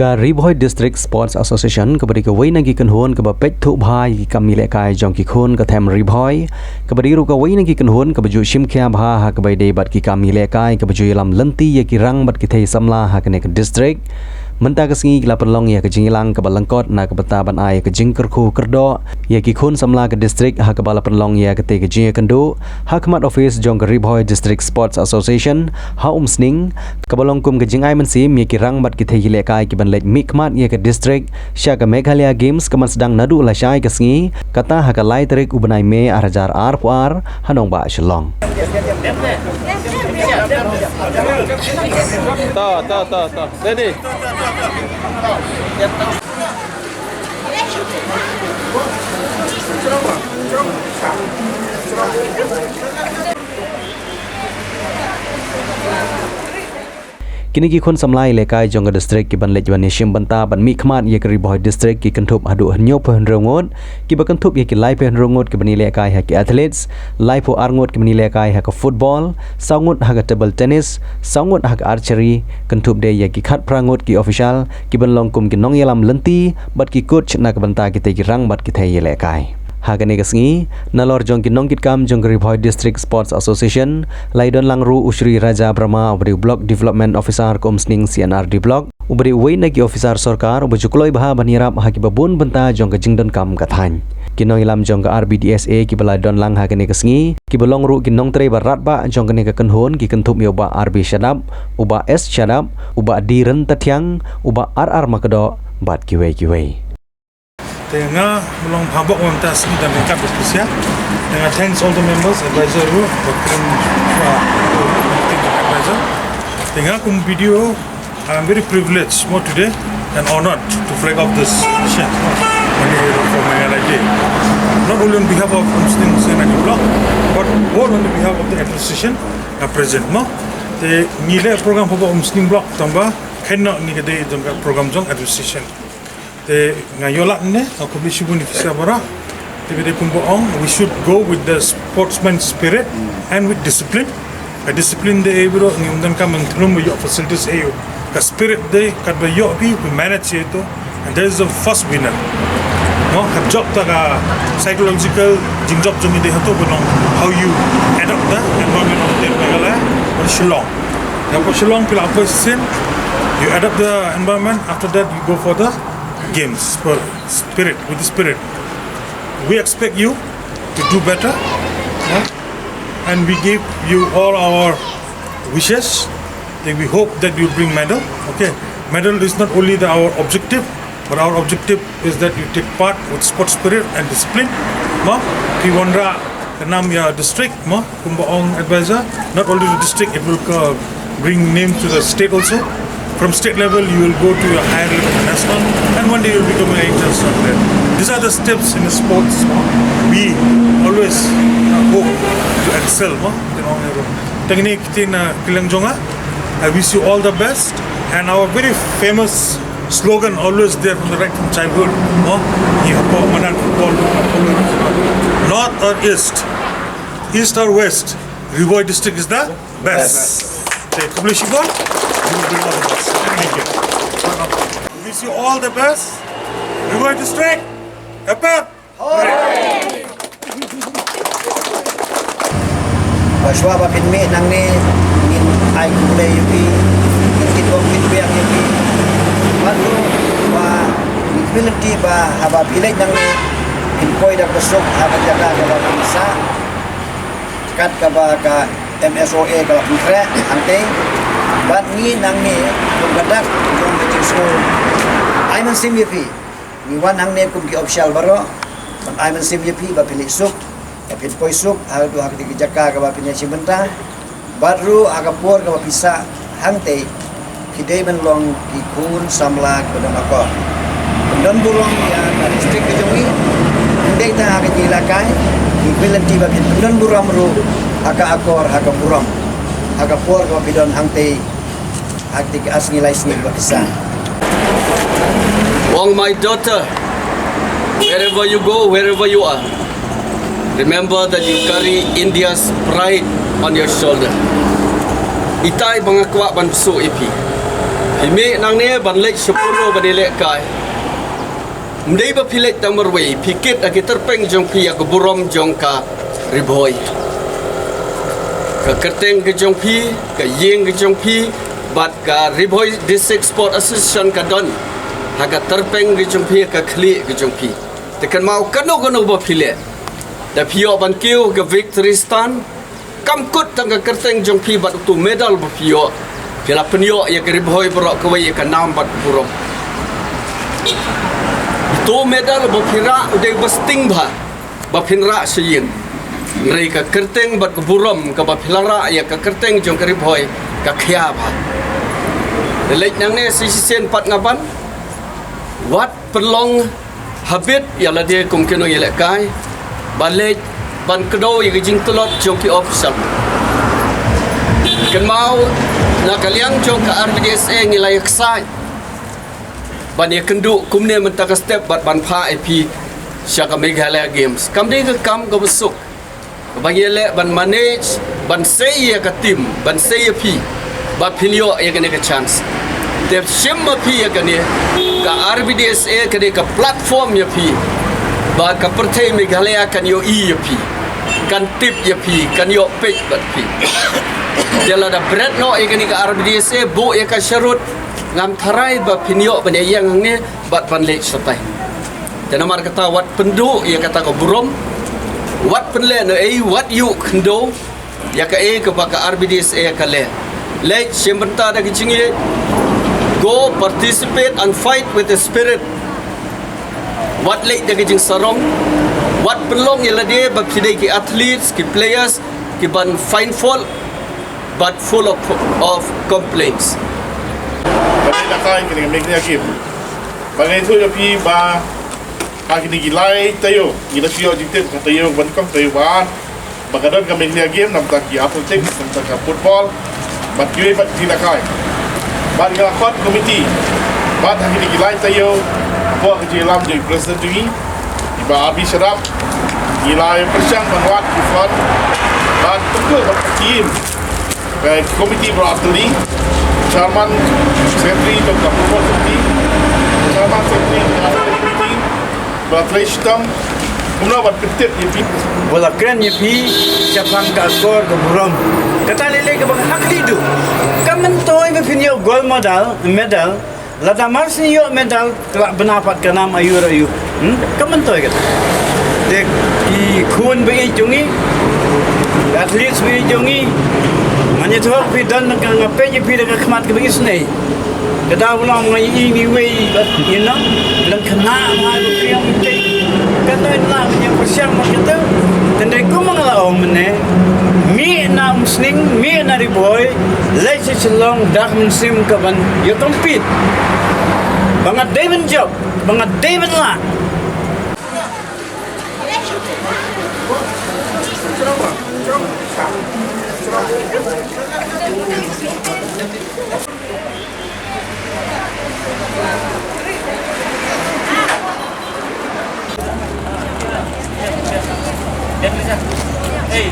Ka Bhoi District Sports Association kabadi ka wai nagi kanhon ka ba pet thu bhai ka mile kai jong ki khon ka them Bhoi kabadi ru ka wai nagi kanhon ka baju shim khya bha ha ka bai de bat ki ka mile kai ka baju lam lanti ye ki rang bat ki thei samla ha ka ne ka district menta ka singi la perlong ya ka jingilang ka balangkot na ka bata ban ai ka jingker khu kerdo ya ki khon samla ka district ha ka bala perlong ya ka te ka jing kando hakmat office jong ka Bhoi District Sports Association ha sning ka balong kum ka jingai man sim ya ki rang bat ki thei le kai ki ban lek mikmat ya ka district sya ka Meghalaya games ka man sedang nadu la syai ka singi kata ha ka Leit tarik ubanai me arajar ar puar ha Nongbah Shillong Ta. Ready? Kini ki khon samlai lekai jong ka district ki ban lek ban Iashimbynta ban mi khmat ye ka Bhoi district ki kanthop hadu hnyo phen rongot ki ba kanthop ye ki lai phen rongot ki bani lekai ha ki athletes lai po arngot ki bani lekai ha ka football saungot ha ka table tennis saungot ha ka archery kanthop de ye ki khat prangot ki official ki ban long kum ki nong yalam lanti bat ki coach na ka banta ki te ki rang bat ki thei ye lekai Hagane kasngi nalor jong kinong kitkam jong Bhoi District Sports Association laidon langru usri Raja Brahma ubri block development officer komsning CNRD block ubri wei nagi officer sarkar ubujukloi baha banirap haki babun benta jong ka jingdon kam kathan kinong ilam jong ka RBDSA ki bala don lang hagane kasngi ki bolong ru kinong tre barat ba jong kane ka kanhon ki kantup yo ba RB shadap uba S shadap uba diren tathyang uba RR makado bat kiwei Tengah melong pabok wantas ni dan lengkap berspesial dengan thanks all the members advisor ru bakun advisor tengah kum video I'm very privileged more today and honored to flag off this session for Meghalaya not only on behalf of Muslim Senate block but all on behalf of the administration present mo the nilai program pabok Muslim block tambah kena ni kede program jong administration the ngayolak ne aku beli shibun ifisa bara tibede kumboong we should go with the sportsman spirit and with discipline a discipline de bro ni undan ka mentlum yo facilities ayo ka spirit de kat ba yo bi we manage itu and there is the first winner no have job ta ka psychological job jong de hato bonong how you adapt the environment of the Meghalaya or Shillong for Shillong pila opposition you adapt the environment after that you go for the games for spirit with the spirit we expect you to do better and we give you all our wishes then we hope that you bring medal okay medal is not only our objective but our objective is that you take part with sport spirit and discipline Kiwandra Kanam ya district Kumbaong advisor not only the district it will bring name to the state also from state level you will go to a higher level national and one day you will become an international player. These are the steps in the sports we always hope to excel. Teknik kita kilang jonga. I wish you all the best and our very famous slogan always there from the right from childhood. North or east, east or west, Bhoi district is the best. Publish you will bring all the best. Thank you. Wish you all the best. Bhoi district, Haka. Baswa ba pinmi nang ni in ay kulay yuki kitong pinbiang yuki baru ba community ba haba pilay nang ni inpoy da kusok haba jaga ba bisa kat ka ba ka MSOA ka putra ante bat ni nang ni gadak jong teaching school I'm sim yupi ni wan hang ne kum ki official baro I'm sim yupi ba pilih suk Kapit poisuk, hal dua hak dikejaka kaba Iashimbynta, baru agapur kaba pisa hangte, kidai menlong kikun samla kedon akor. Kedon burung ya distrik kejongi, hangte ta hak dilakai, dibilan tiba kedon burung ru, haka akor haka burung, agapur kaba kedon hangte, hak dik asni laisni kaba pisa. Wong, my daughter, wherever you go, wherever you are, remember that you carry India's pride on your shoulder. Itai mga kwa ban so ipi. Imi nang ni ban lek 10 ban lek kai. Mdei ba pilek tamarwei pikit agi terpeng jong pi aku burom jong ka riboi. Ka kerteng ke jong pi, ka yeng ke jong pi, bat ka riboi district sport association ka don. Haka terpeng ke jong pi ka kli ke jong pi. Tekan mau kanu ba pilek. Da pio ban kiu ke victory stand. Kam kut tang ka kerteng jong pi bat tu medal ba pio. Kila penyo ya ke riboi berok ke wei ka nam bat burom. Tu medal ba pira udai besting ba pinra seyin. Mereka kerteng bat keburam ke ba pilara ya ke kerteng jong ke riboi ka khia ba. Leit nang ne sisen pat ngaban. Wat perlong habit ya la dia kum keno yelek kai. Balik ban kedo ya jing telot jong ki official. Ken mau na kaliang jong ka RBDSA ngilai ksai. Ban ya kendu kumne mentaka step bat ban pha IP syaka Meghalaya Games. Kam dia ke kam ke besuk. Bagi elek ban manage, ban say ya ke tim, ban say ya pi. Bat pilio ya kene ke chance. Tep shimma pi ya kene ka RBDSA kene ke platform ya pi. Ba ka pertai Meghalaya kan yo ya pi. Kan tip ya pi, kan yo page bat pi. Jala da bread no ya kene ka RBDSA bo ya ka syarut ngam tharai ba pinyo ban yang ni bat ban lek satai. Dan amar kata wat pendu ya kata ko burom. Wat penle no wat you kendo ya ka ke baka RBDSA ka le. Leit Iashimbynta da kichingi go participate and fight with the spirit. Wat leit da kicing sarong. Wat pelong ya la dia ba pidai ki athletes ki players ki ban fine fall but full of complaints. Bagi nak kain kini make ni akim. Bagi itu jadi ba kaki ni gilai tayo. Gila siyo jitip kata tayo bandkam tayo ban. Bagadon kami make ni akim nam tak ki atletik nam tak ki football. Bat kiwe bat gila kain. Bat gila kot komiti. Bat kaki ni gilai tayo. Buat kerja lam jadi presiden juga. Iba abi serap. Gilai persiang banwat kifat. Bat tunggu bat tim. Komiti berateli. Chairman Secretary Dr. Football Committee, Chairman Secretary Athletics Committee, Berathlete System, kumna bat ketip ye bola keren ye pi siapang ka skor ke buram kata lele ke bang akli du kamen toy be finyo gold medal lada marsi yo medal kelak benapat ke nam ayu kamen toy kata dek i kun be jungi athletes be jungi manya thok pi dan ka ngape ye pi dengan khmat ke bangis nei kada ulang ngai ini wei you know lang khana ma lu priang te kata na manya persiang ma kita tendai ko mangala om ne mi na musling mi na riboy Leit Shillong dak musim ka ban yo compete bangat David job bangat David la Hey,